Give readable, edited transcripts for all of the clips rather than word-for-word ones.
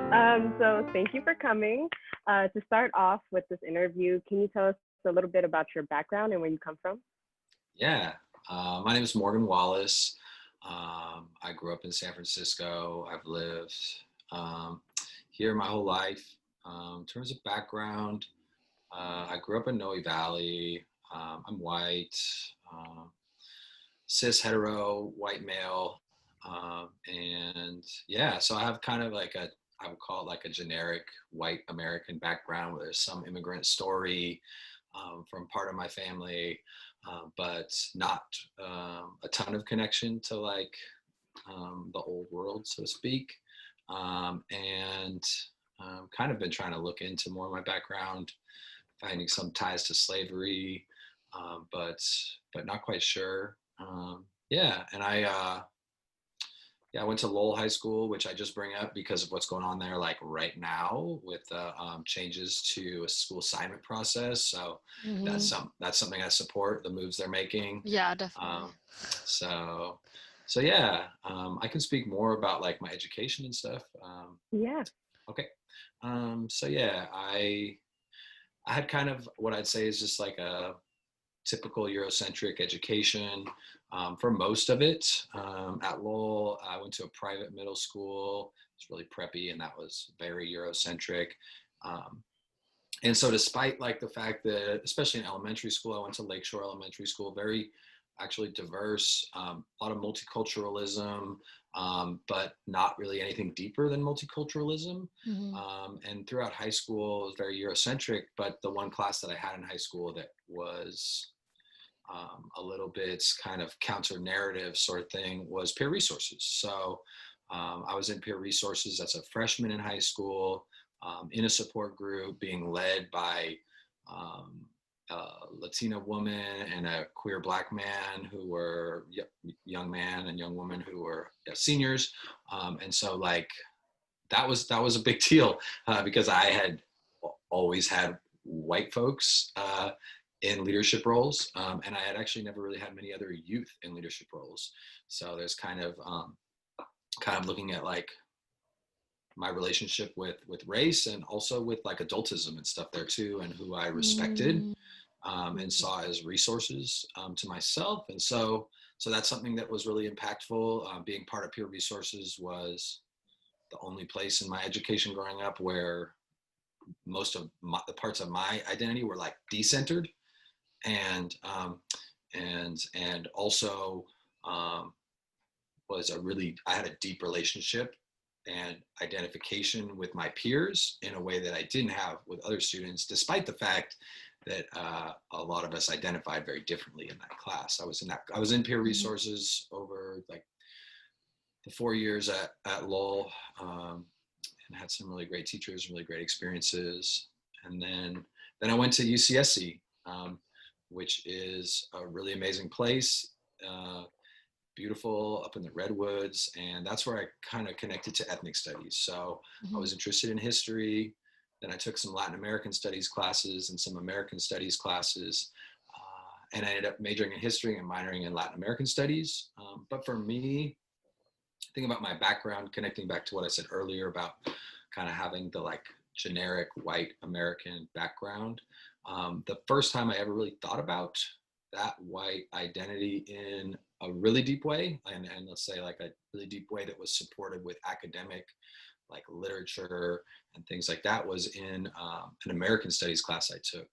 So thank you for coming. To start off with this interview, can you tell us a little bit about your background and where you come from? Yeah, my name is Morgan Wallace. I grew up in San Francisco. I've lived um, here my whole life. In terms of background, I grew up in Noe Valley. I'm white, cis hetero, white male. And yeah, so I have kind of like I would call it like a generic white American background where there's some immigrant story from part of my family, but not a ton of connection to like the old world, so to speak. And kind of been trying to look into more of my background, finding some ties to slavery, but not quite sure. Yeah, and I went to Lowell High School, which I just bring up because of what's going on there, like right now with changes to a school assignment process. So Hmm. that's something I support, the moves they're making. Yeah, definitely. Um, so so yeah, I can speak more about like my education and stuff. Yeah. Okay. So yeah, I had kind of what I'd say is just like a typical Eurocentric education for most of it. At Lowell, I went to a private middle school. It's really preppy, and that was very Eurocentric. Um, and so, despite like the fact that, especially in elementary school, I went to Lakeshore Elementary School, very actually diverse, a lot of multiculturalism, but not really anything deeper than multiculturalism. Hmm. And throughout high school, it was very Eurocentric. But the one class that I had in high school that was a little bit kind of counter narrative sort of thing was peer resources. So I was in peer resources as a freshman in high school, in a support group being led by um, a Latina woman and a queer Black man who were young man and young woman who were seniors. And so like that was a big deal because I had always had white folks in leadership roles, and I had actually never really had many other youth in leadership roles. So there's kind of looking at like my relationship with race and also with like adultism and stuff there too, and who I respected Mm. and saw as resources to myself. And so that's something that was really impactful. Being part of peer resources was the only place in my education growing up where most of the parts of my identity were like decentered, and also um, was a really I had a deep relationship and identification with my peers in a way that I didn't have with other students, despite the fact that a lot of us identified very differently in that class. I was in peer Mhm. resources over like the 4 years at Lowell, and had some really great teachers, really great experiences. And then I went to UCSC, which is a really amazing place, uh, beautiful up in the redwoods, and that's where I kind of connected to ethnic studies. So I Mhm. was interested in history. Then I took some Latin American studies classes and some American studies classes. And I ended up majoring in history and minoring in Latin American studies. But for me, think about my background, connecting back to what I said earlier about kind of having the like generic white American background. The first time I ever really thought about that white identity in a really deep way, and let's say like a really deep way that was supported with academic like literature and things like that, was in an American studies class I took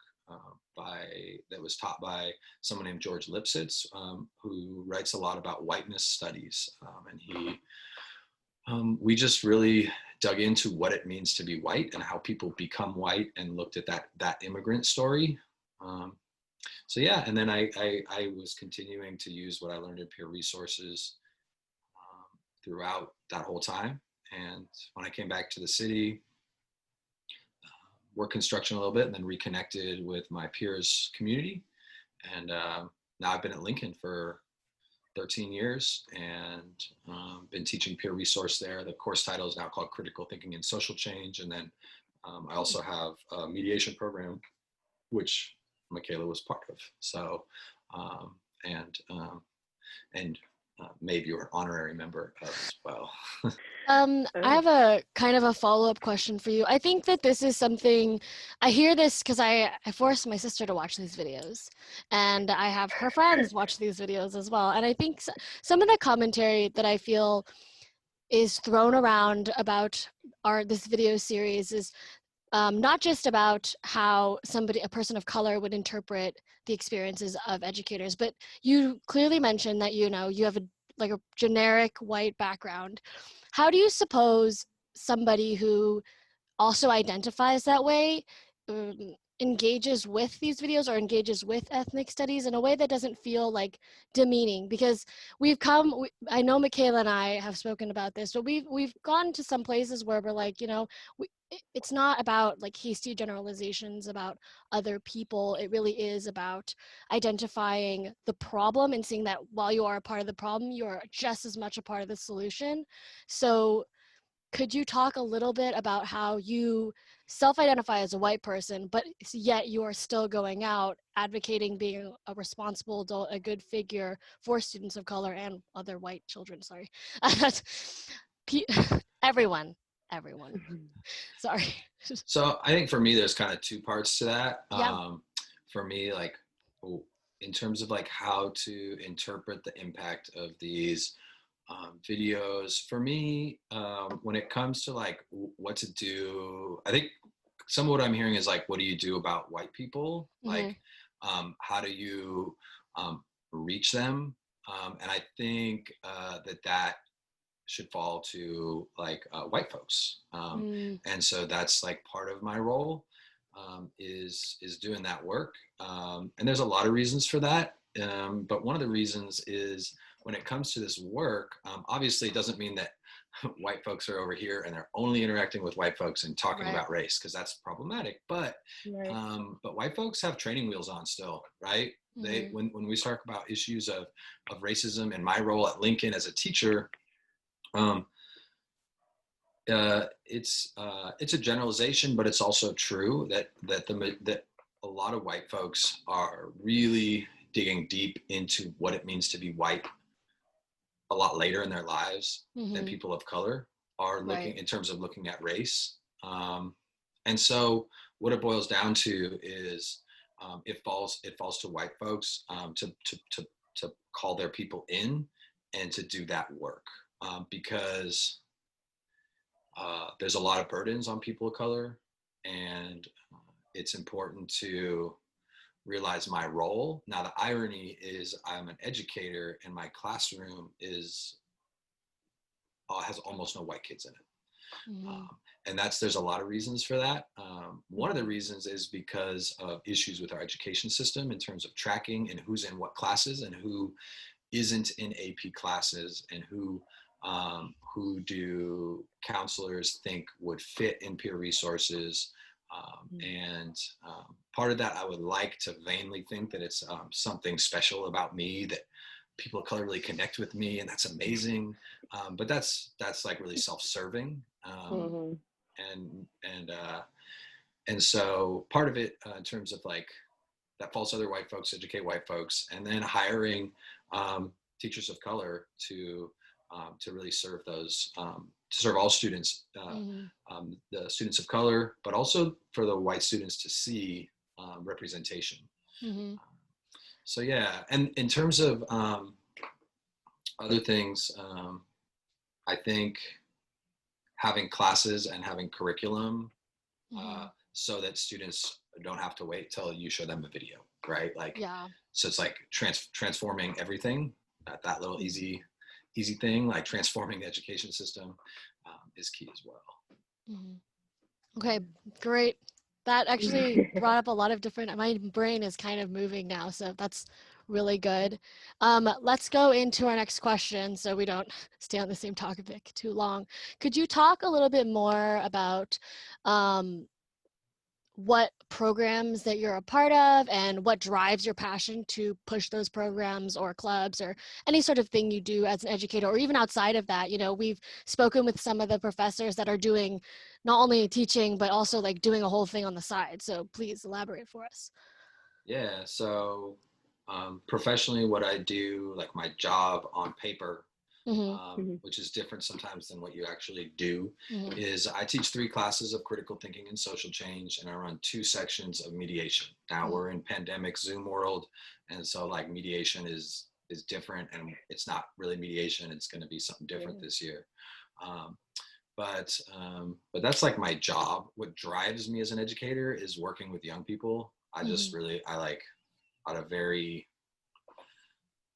by that was taught by someone named George Lipsitz, who writes a lot about whiteness studies, and we just really dug into what it means to be white and how people become white, and looked at that immigrant story. Um, so yeah, and then I was continuing to use what I learned in peer resources throughout that whole time. And when I came back to the city, worked construction a little bit, and then reconnected with my peers community. And now I've been at Lincoln for 13 years, and been teaching peer resource there. The course title is now called Critical Thinking and Social Change. And then I also have a mediation program, which Makayla was part of. So, um, and Maeve, you are an honorary member of as well. I have a kind of a follow-up question for you. I think that this is something, I hear this because I forced my sister to watch these videos, and I have her friends watch these videos as well. And I think some of the commentary that I feel is thrown around about this video series is not just about how a person of color would interpret the experiences of educators, but you clearly mentioned that, you know, you have a generic white background. How do you suppose somebody who also identifies that way engages with these videos or engages with ethnic studies in a way that doesn't feel like demeaning? Because I know Makayla and I have spoken about this, but we've gone to some places where we're like, you know, it's not about like hasty generalizations about other people. It really is about identifying the problem and seeing that while you are a part of the problem, you are just as much a part of the solution. So could you talk a little bit about how you self-identify as a white person, but yet you are still going out advocating being a responsible adult, a good figure for students of color and other white children? Sorry. everyone, everyone. Sorry. So I think for me, there's kind of two parts to that. Yeah. For me, like in terms of like how to interpret the impact of these videos, for me, when it comes to like what to do, I think some of what I'm hearing is like, what do you do about white people? Like, how do you reach them? And I think that should fall to like white folks. And so that's like part of my role, is doing that work. And there's a lot of reasons for that. But one of the reasons is when it comes to this work, obviously it doesn't mean that white folks are over here and they're only interacting with white folks and talking about race, because that's problematic. But white folks have training wheels on still, right? They when we talk about issues of racism, and my role at Lincoln as a teacher, it's a generalization, but it's also true that a lot of white folks are really digging deep into what it means to be white a lot later in their lives than people of color are looking in terms of looking at race. And so what it boils down to is it falls to white folks to call their people in and to do that work, because there's a lot of burdens on people of color, and it's important to realize my role. Now, the irony is I'm an educator and my classroom has almost no white kids in it. And there's a lot of reasons for that. One of the reasons is because of issues with our education system in terms of tracking and who's in what classes and who isn't in AP classes, and who do counselors think would fit in peer resources. And part of that, I would like to vainly think that it's something special about me, that people of color really connect with me, and that's amazing. But that's like really self-serving. And so part of it, in terms of like that falls to other white folks, educate white folks, and then hiring teachers of color to really serve those, to serve all students, the students of color, but also for the white students to see representation. So yeah, and in terms of other things, I think having classes and having curriculum so that students don't have to wait till you show them a video, right? Like, so it's like transforming everything, that little easy thing, like transforming the education system is key as well. Okay, great. That actually brought up a lot of different, my brain is kind of moving now, so that's really good. Let's go into our next question so we don't stay on the same topic too long. Could you talk a little bit more about what programs that you're a part of and what drives your passion to push those programs or clubs or any sort of thing you do as an educator, or even outside of that? You know, we've spoken with some of the professors that are doing not only teaching, but also like doing a whole thing on the side. So please elaborate for us. Yeah, so professionally, what I do, like my job on paper, which is different sometimes than what you actually do, Mm-hmm. is I teach 3 classes of critical thinking and social change, and I run 2 sections of mediation. Now we're in pandemic Zoom world, and so like mediation is different, and it's not really mediation. It's going to be something different this year. But that's like my job. What drives me as an educator is working with young people. I just really, I like, out of very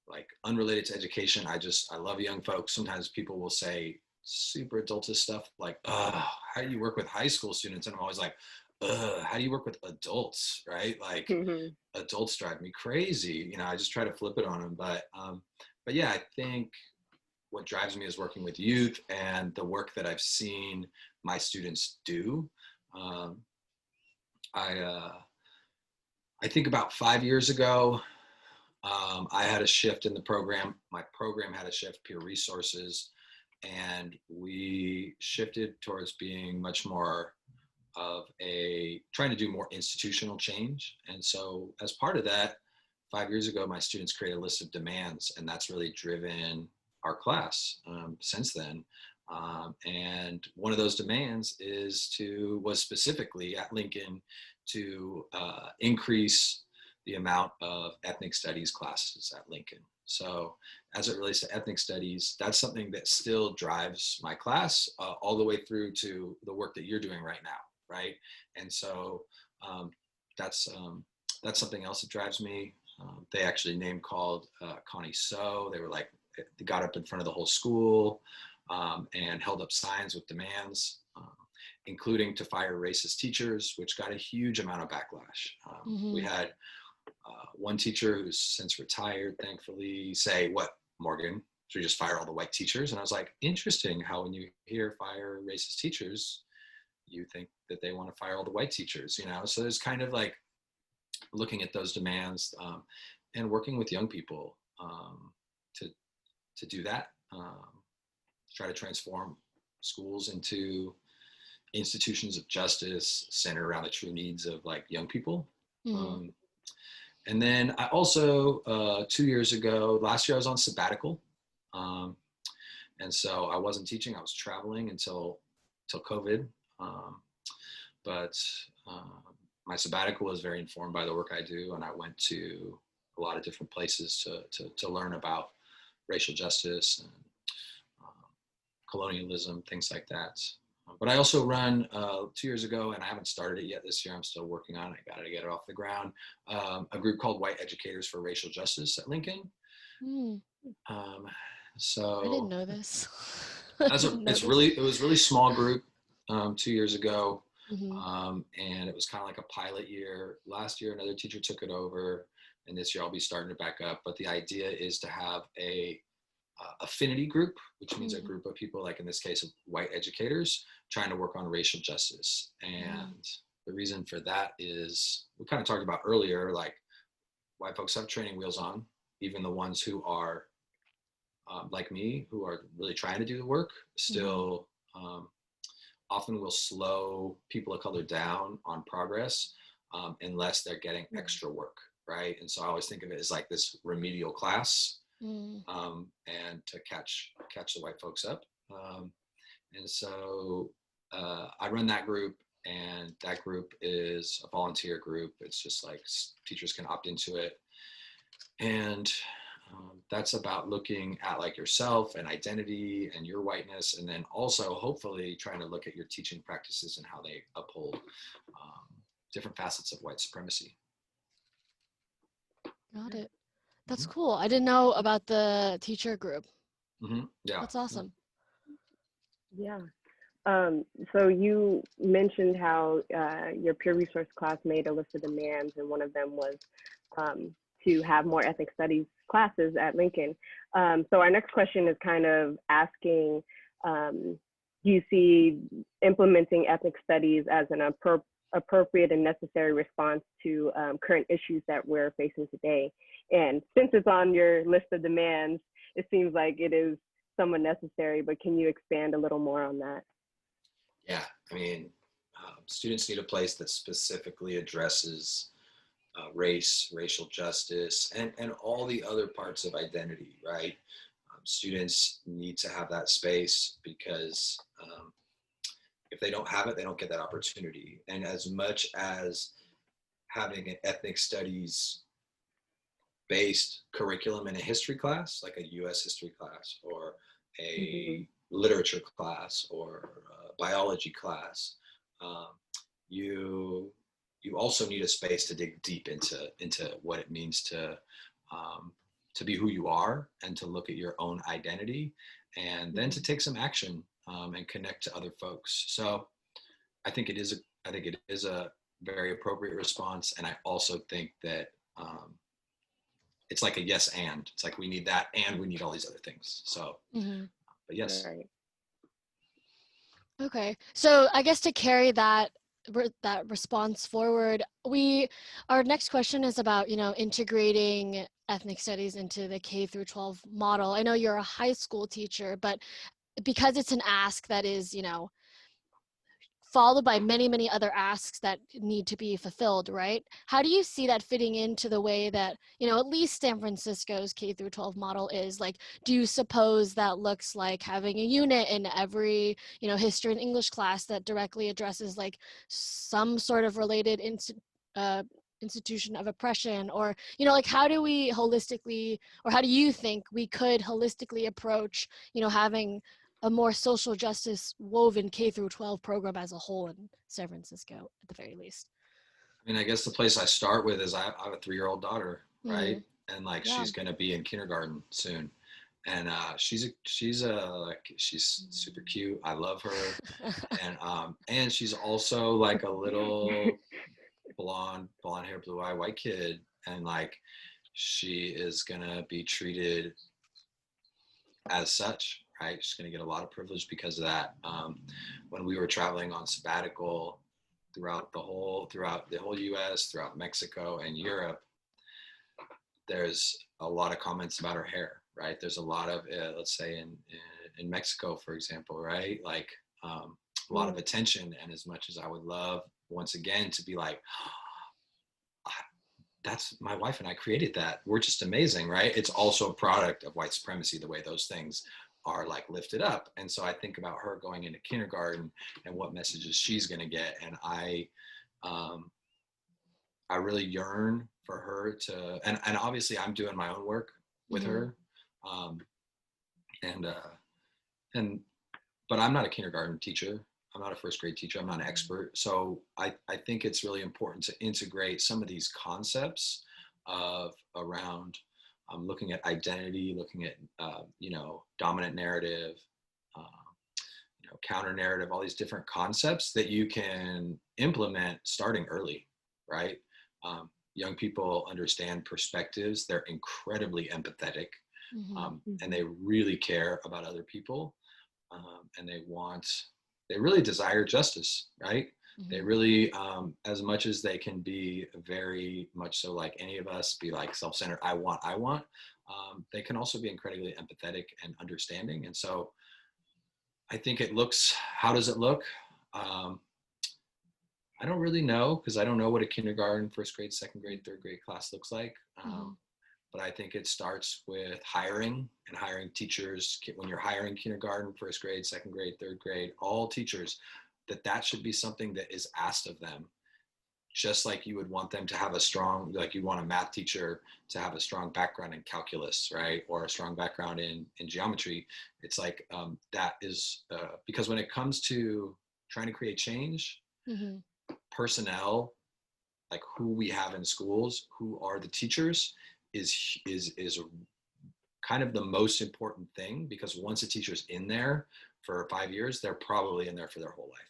like unrelated to education, I love young folks. Sometimes people will say super adultist stuff like, how do you work with high school students? And I'm always like, how do you work with adults, right? Like adults drive me crazy. You know, I just try to flip it on them. But yeah, I think what drives me is working with youth and the work that I've seen my students do. I think about 5 years ago, I had a shift in the program. My program had a shift, peer resources, and we shifted towards being much more of trying to do more institutional change. And so as part of that, 5 years ago, my students created a list of demands, and that's really driven our class since then. And one of those demands was specifically at Lincoln to increase the amount of ethnic studies classes at Lincoln. So as it relates to ethnic studies, that's something that still drives my class all the way through to the work that you're doing right now, right? And so that's something else that drives me. They actually name called Connie So. They got up in front of the whole school and held up signs with demands, including to fire racist teachers, which got a huge amount of backlash. We had one teacher who's since retired, thankfully, say, "What, Morgan, should we just fire all the white teachers?" And I was like, interesting how when you hear fire racist teachers, you think that they want to fire all the white teachers, you know? So there's kind of like looking at those demands and working with young people to do that, try to transform schools into institutions of justice centered around the true needs of like young people. And then I also, 2 years ago, last year I was on sabbatical. And so I wasn't teaching, I was traveling until COVID. But my sabbatical was very informed by the work I do. And I went to a lot of different places to learn about racial justice and colonialism, things like that. But I also run 2 years ago, and I haven't started it yet this year. I'm still working on it. I got to get it off the ground. A group called White Educators for Racial Justice at Lincoln. So I didn't know this. it was really small group 2 years ago. And it was kind of like a pilot year. Last year, another teacher took it over, and this year I'll be starting to back up. But the idea is to have a affinity group, which means a group of people, like in this case of white educators, trying to work on racial justice. And the reason for that is, we kind of talked about earlier, like white folks have training wheels on, even the ones who are like me, who are really trying to do the work, still often will slow people of color down on progress unless they're getting extra work, right? And so I always think of it as like this remedial class, and to catch the white folks up. And so I run that group, and that group is a volunteer group. It's just like teachers can opt into it. And that's about looking at like yourself and identity and your whiteness, and then also hopefully trying to look at your teaching practices and how they uphold different facets of white supremacy. Got it. That's cool. I didn't know about the teacher group. Yeah. That's awesome. Yeah. So you mentioned how your peer resource class made a list of demands, and one of them was to have more ethnic studies classes at Lincoln. So our next question is kind of asking, do you see implementing ethnic studies as an appropriate and necessary response to current issues that we're facing today? And since it's on your list of demands, it seems like it is somewhat necessary, but can you expand a little more on that? Yeah, I mean, students need a place that specifically addresses race, racial justice, and all the other parts of identity, right? Students need to have that space because if they don't have it, they don't get that opportunity. And as much as having an ethnic studies based curriculum in a history class, like a US history class or a literature class or a biology class, you also need a space to dig deep into what it means to be who you are and to look at your own identity, and then to take some action and connect to other folks. So I think it is a very appropriate response, and I also think that it's like a yes and. It's like we need that and we need all these other things. So, but yes. Right. Okay, so I guess to carry that response forward, our next question is about, integrating ethnic studies into the K through 12 model. I know you're a high school teacher, but because it's an ask that is, followed by many, many other asks that need to be fulfilled, right? How do you see that fitting into the way that, at least San Francisco's K through 12 model is? Like, do you suppose that looks like having a unit in every, history and English class that directly addresses like some sort of related institution of oppression? Or, like how do we holistically, or how do you think we could holistically approach, having a more social justice woven K through 12 program as a whole in San Francisco, at the very least? I mean, I guess the place I start with is I have a 3-year-old daughter, right? Mm-hmm. And like Yeah. she's going to be in kindergarten soon, and she's super cute. I love her, and she's also like a little blonde hair, blue eye, white kid, and like she is gonna be treated as such, right? She's going to get a lot of privilege because of that. When we were traveling on sabbatical throughout the whole U.S., throughout Mexico and Europe, there's a lot of comments about her hair, right? There's a lot of, let's say in Mexico, for example, right? Like a lot of attention. And as much as I would love, once again, to be like, that's my wife and I created that. We're just amazing, right? It's also a product of white supremacy, the way those things are like lifted up. And so I think about her going into kindergarten and what messages she's going to get. And I really yearn for her to, and obviously I'm doing my own work with her. But I'm not a kindergarten teacher. I'm not a first grade teacher. I'm not an expert. So I think it's really important to integrate some of these concepts around looking at identity, looking at, dominant narrative, counter narrative, all these different concepts that you can implement starting early, right? Young people understand perspectives. They're incredibly empathetic, and they really care about other people. And they really desire justice, right? They really, as much as they can be very much so like any of us, be like self-centered, I want, they can also be incredibly empathetic and understanding. And so I think how does it look? I don't really know, because I don't know what a kindergarten, first grade, second grade, third grade class looks like. But I think it starts with hiring teachers. When you're hiring kindergarten, first grade, second grade, third grade, all teachers, that should be something that is asked of them. Just like you would want them to have like you want a math teacher to have a strong background in calculus, right? Or a strong background in geometry. It's like that is, because when it comes to trying to create change, personnel, like who we have in schools, who are the teachers, is kind of the most important thing, because once a teacher's in there for 5 years, they're probably in there for their whole life.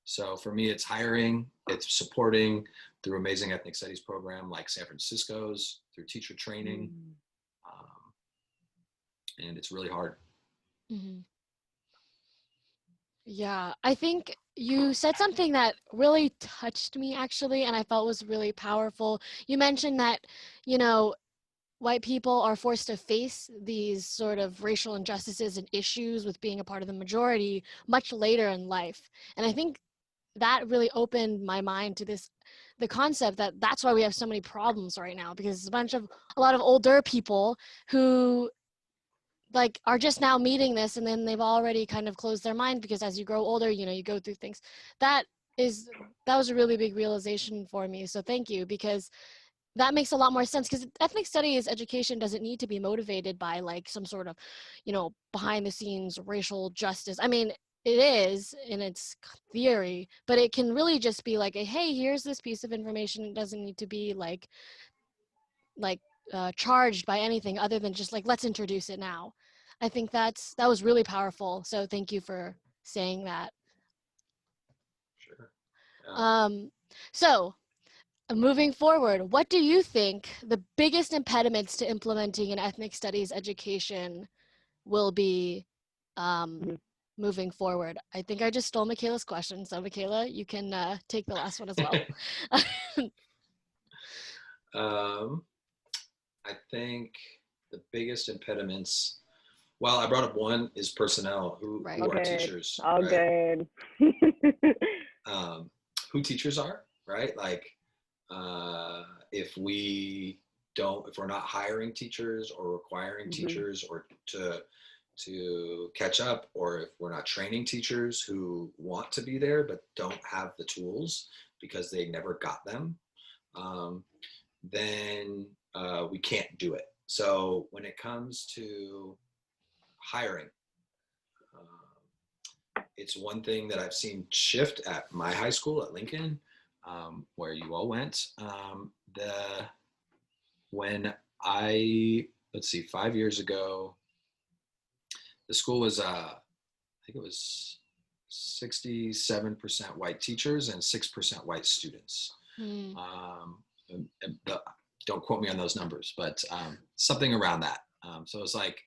So for me, it's hiring, it's supporting through amazing ethnic studies program like San Francisco's, through teacher training, and it's really hard. Yeah, I think you said something that really touched me, actually, and I felt was really powerful. You mentioned that, white people are forced to face these sort of racial injustices and issues with being a part of the majority much later in life. And I think that really opened my mind to the concept that that's why we have so many problems right now, because it's a lot of older people who like are just now meeting this, and then they've already kind of closed their mind, because as you grow older, you know, you go through things. That was a really big realization for me. So thank you, because that makes a lot more sense, because ethnic studies education doesn't need to be motivated by like some sort of, you know, behind the scenes racial justice. I mean, it is in its theory, but it can really just be like, hey, here's this piece of information. It doesn't need to be like charged by anything other than just like, let's introduce it now. I think that was really powerful. So thank you for saying that. Sure. Yeah. So moving forward, what do you think the biggest impediments to implementing an ethnic studies education will be moving forward? I think I just stole Makayla's question. So Makayla, you can take the last one as well. I think the biggest impediments, well, I brought up one is personnel, who are teachers, all right? Good. Who teachers are, right? Like, if we're not hiring teachers or requiring teachers or to catch up, or if we're not training teachers who want to be there but don't have the tools because they never got them, then we can't do it. So when it comes to hiring, it's one thing that I've seen shift at my high school at Lincoln, where you all went. When let's see, 5 years ago, the school was, I think it was 67% white teachers and 6% white students. Don't quote me on those numbers, but something around that. So it's like,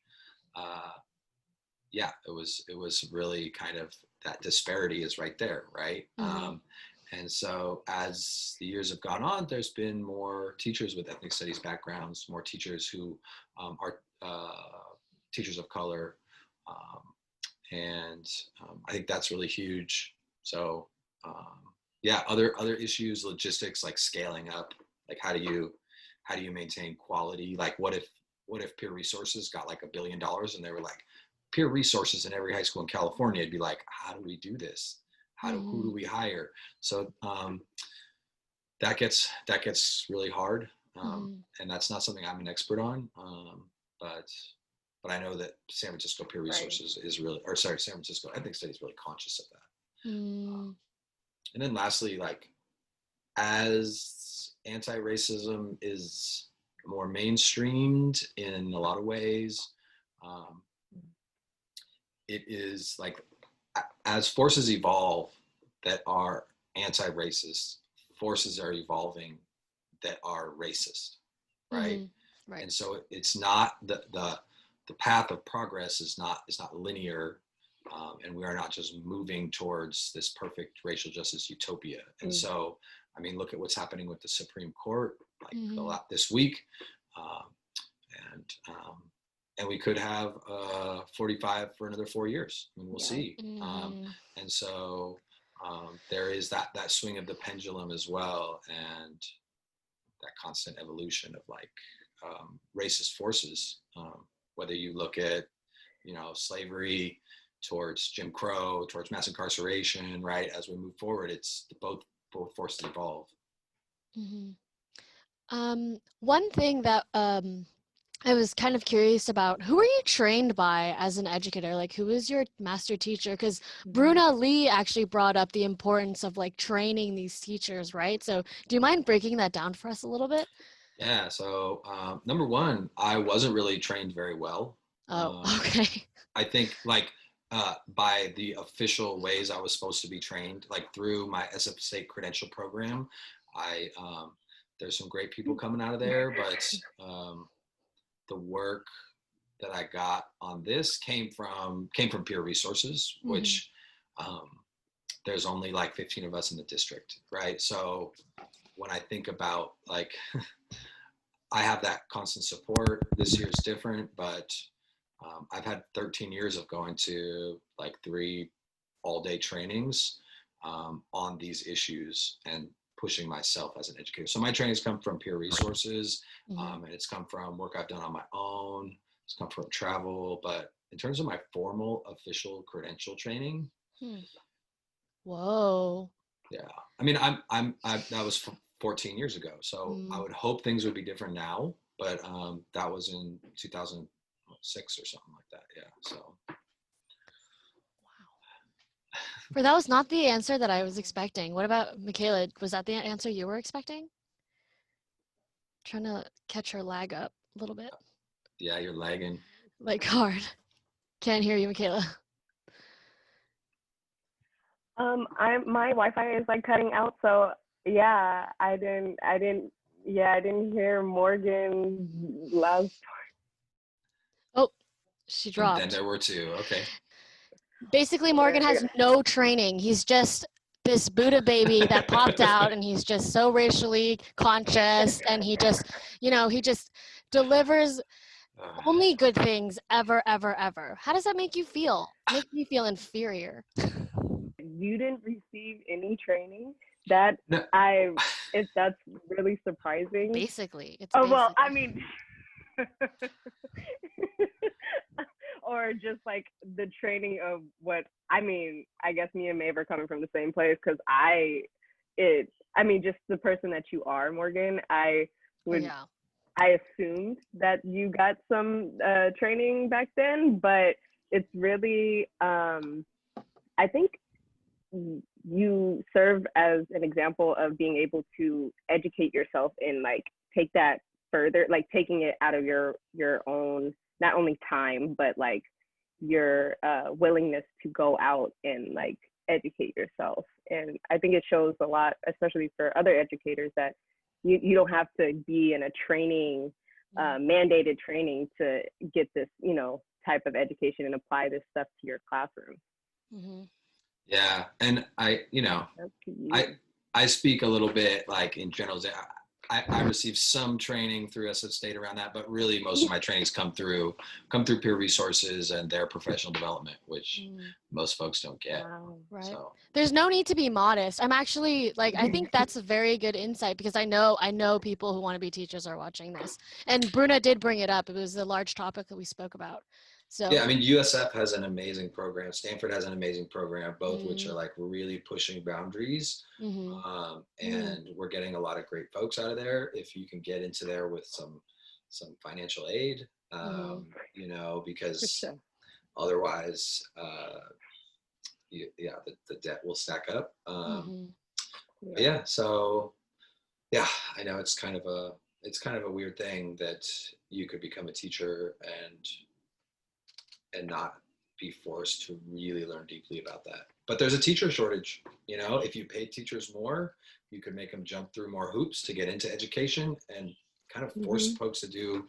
yeah, it was really kind of, that disparity is right there, right? And so as the years have gone on, there's been more teachers with ethnic studies backgrounds, more teachers who are teachers of color. And I think that's really huge. So yeah, other issues, logistics, like scaling up, like how do you maintain quality? Like what if Peer Resources got like $1 billion and they were like, peer resources in every high school in California? It'd be like, how do we do this? Who do we hire? So that gets really hard, and that's not something I'm an expert on. But I know that San Francisco Peer Resources is really, or sorry, San Francisco Ethnic Studies is really conscious of that. And then lastly, like, as anti-racism is more mainstreamed in a lot of ways, it is like, as forces evolve that are anti-racist, forces are evolving that are racist, right? Right. And so it's not the path of progress is not linear, and we are not just moving towards this perfect racial justice utopia. And so, I mean, look at what's happening with the Supreme Court, like this week, and we could have 45 for another 4 years. I mean, we'll see. And so there is that swing of the pendulum as well, and that constant evolution of like racist forces. Whether you look at, slavery, towards Jim Crow, towards mass incarceration, right? As we move forward, it's both forces evolve. One thing that I was kind of curious about, who were you trained by as an educator? Like, who was your master teacher? Because Bruna Lee actually brought up the importance of like training these teachers, right? So do you mind breaking that down for us a little bit? Yeah, so number one, I wasn't really trained very well. Oh, okay. I think like by the official ways I was supposed to be trained, like through my SF State credential program, there's some great people coming out of there, but the work that I got on this came from Peer Resources, which there's only like 15 of us in the district, right? So when I think about like, I have that constant support. This year's different, but I've had 13 years of going to like 3 all-day trainings on these issues and pushing myself as an educator. So my trainings come from Peer Resources, and it's come from work I've done on my own, come from travel. But in terms of my formal official credential training, Whoa. yeah, I mean, that was 14 years ago, so I would hope things would be different now. But that was in 2006 or something like that. Yeah, so. For that was not the answer that I was expecting. What about Makayla? Was that the answer you were expecting? Trying to catch her lag up a little bit. Yeah, you're lagging. Like hard. Can't hear you, Makayla. My Wi-Fi is like cutting out, so yeah, I didn't hear Morgan's last. Oh, she dropped. And then there were two. Okay. Basically, Morgan has no training. He's just this Buddha baby that popped out, and he's just so racially conscious, and he just delivers only good things ever, ever, ever. How does that make you feel? Make me feel inferior. You didn't receive any training? That's really surprising. Basically, it's well, I mean, or just like the training of what I mean. I guess me and Maeve are coming from the same place, because just the person that you are, Morgan. I assumed that you got some training back then, but it's really I think you serve as an example of being able to educate yourself and like take that further, like taking it out of your own, not only time, but like your willingness to go out and like educate yourself. And I think it shows a lot, especially for other educators, that you don't have to be in a training, mandated training to get this, type of education and apply this stuff to your classroom. Mm-hmm. Yeah, and I speak a little bit like in general. I received some training through SF State around that, but really most of my trainings come through peer resources and their professional development, which most folks don't get. Wow, right. So there's no need to be modest. I'm actually I think that's a very good insight, because I know people who want to be teachers are watching this. And Bruna did bring it up. It was a large topic that we spoke about. So yeah, I mean, USF has an amazing program. Stanford has an amazing program, both which are like really pushing boundaries. And we're getting a lot of great folks out of there. If you can get into there with some financial aid, because otherwise, the debt will stack up. Yeah, so yeah, I know it's kind of a weird thing that you could become a teacher and not be forced to really learn deeply about that. But there's a teacher shortage. If you pay teachers more, you could make them jump through more hoops to get into education and kind of force folks to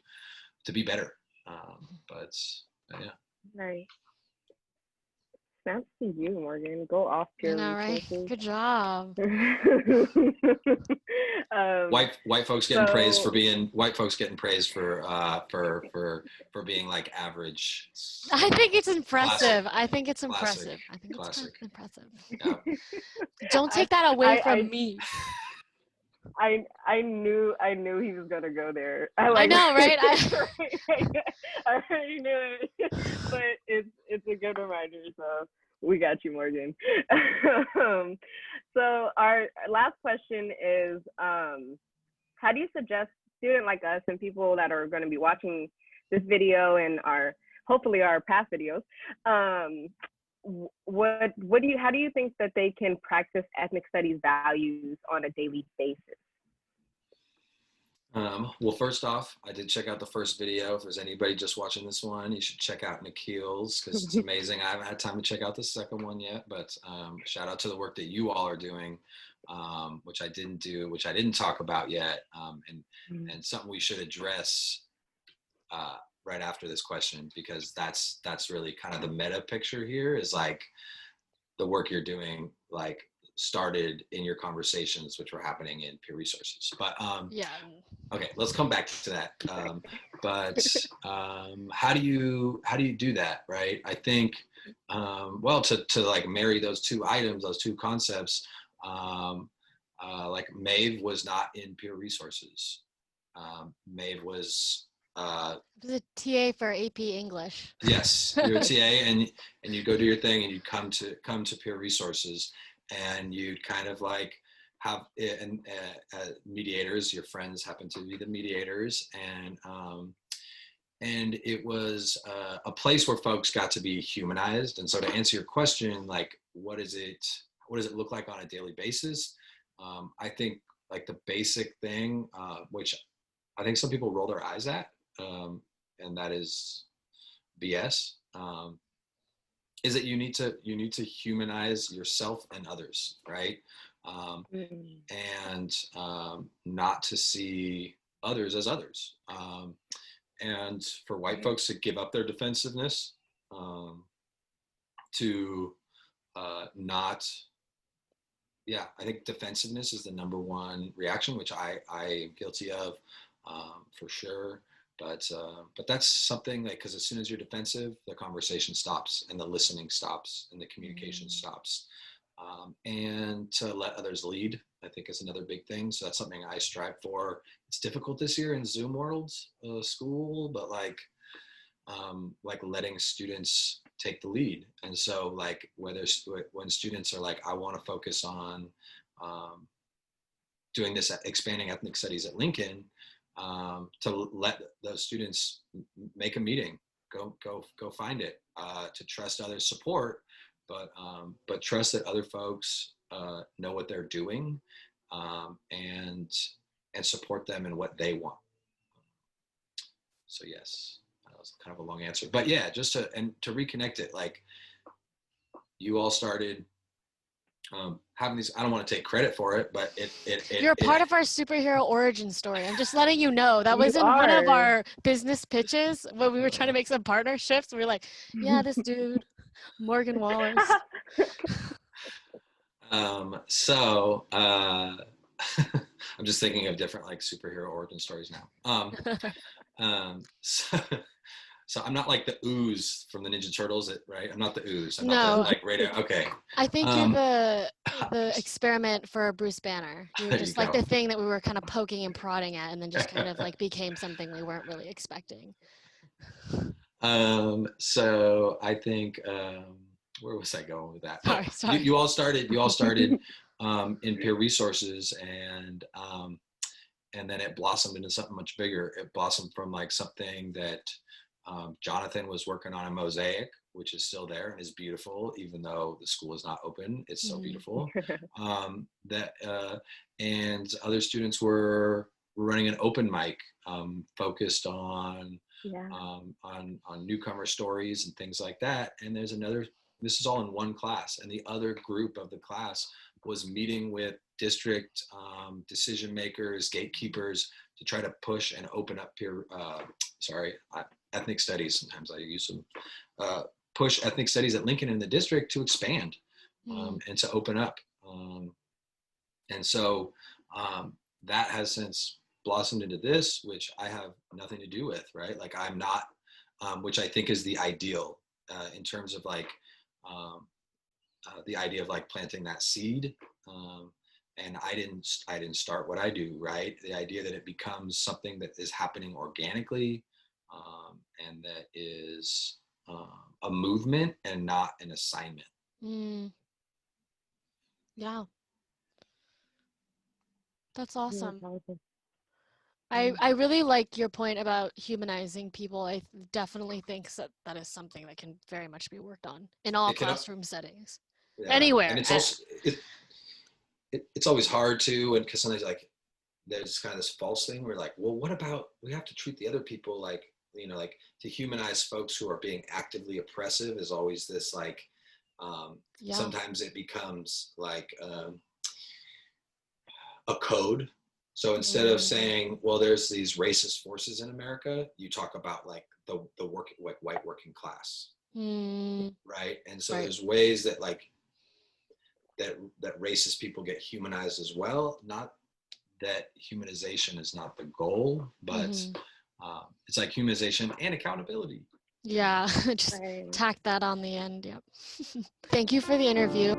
be better. But yeah. Right. Snaps to you, Morgan. Go off peer resources. Right? Good job. White folks getting praised for being white folks getting praised for being like average. I think it's impressive. Classic. I think it's impressive. Classic. I think Classic. it's impressive. Yeah. Don't take that away from me. I knew he was gonna go there. I know, right? I already knew it, but it's a good reminder. So we got you, Morgan. So our last question is, how do you suggest students like us and people that are going to be watching this video and hopefully our past videos, how do you think that they can practice ethnic studies values on a daily basis? Well, first off, I did check out the first video. If there's anybody just watching this one, you should check out Nikhil's, because it's amazing. I haven't had time to check out the second one yet, but shout out to the work that you all are doing, which I didn't talk about yet, and something we should address right after this question, because that's really kind of the meta picture here, is like the work you're doing, like started in your conversations, which were happening in peer resources. But okay, let's come back to that. How do you do that, right? I think, well, to like marry those two items, those two concepts, like Maeve was not in peer resources. Maeve was was a TA for AP English. Yes, you're a TA, and you go do your thing, and you come to peer resources, and you'd kind of like have and mediators. Your friends happen to be the mediators, and it was a place where folks got to be humanized. And so, to answer your question, like, what does it look like on a daily basis? I think like the basic thing, which I think some people roll their eyes at, and that is BS, is that you need to humanize yourself and others, right? And not to see others as others. And for white folks to give up their defensiveness, to not, yeah, I think defensiveness is the number one reaction, which I am guilty of, for sure. But that's something like, because as soon as you're defensive, the conversation stops, and the listening stops, and the communication stops. And to let others lead, I think, is another big thing. So that's something I strive for. It's difficult this year in Zoom worlds, school, but like letting students take the lead. And so like when students are like, I want to focus on doing this, expanding ethnic studies at Lincoln, to let those students make a meeting, go find it, to trust others' support, but trust that other folks know what they're doing, and support them in what they want. So yes, that was kind of a long answer, but yeah, just to reconnect it, like you all started having these, I don't want to take credit for it, but You're part of our superhero origin story. I'm just letting you know that was You in one of are. our business pitches when we were trying to make some partnerships. We were like, yeah, this dude, Morgan Wallace. So I'm just thinking of different like superhero origin stories now. So I'm not like the ooze from the Ninja Turtles, right? I'm not the ooze. I'm not the like radio. Okay. I think you're the experiment for Bruce Banner. You were just like the thing that we were kind of poking and prodding at, and then just kind of like became something we weren't really expecting. So I think where was I going with that? Sorry. You all started in peer resources, and then it blossomed into something much bigger. It blossomed from like something that Jonathan was working on, a mosaic, which is still there and is beautiful, even though the school is not open. It's so beautiful. And other students were running an open mic, focused on newcomer stories and things like that. And there's another. This is all in one class, and the other group of the class was meeting with district decision makers, gatekeepers, to try to push and open up ethnic studies. Sometimes I use them. Push ethnic studies at Lincoln in the district to expand, and to open up. And so that has since blossomed into this, which I have nothing to do with, right? Like I'm not, which I think is the ideal in terms of like the idea of like planting that seed. And I didn't start what I do, right? The idea that it becomes something that is happening organically, and that is a movement and not an assignment. Yeah. That's awesome. Yeah. I really like your point about humanizing people. I definitely think that is something that can very much be worked on in all classroom settings. Yeah. Anywhere. And it's also, it's always hard to, and because sometimes like there's kind of this false thing where like, well, what about, we have to treat the other people like, you know, like to humanize folks who are being actively oppressive is always this like, sometimes it becomes like a code. So instead of saying, well, there's these racist forces in America, you talk about like the white working class, right? And so there's ways that like that racist people get humanized as well. Not that humanization is not the goal, but it's like humanization and accountability. Yeah, just tack that on the end. Yep. Thank you for the interview.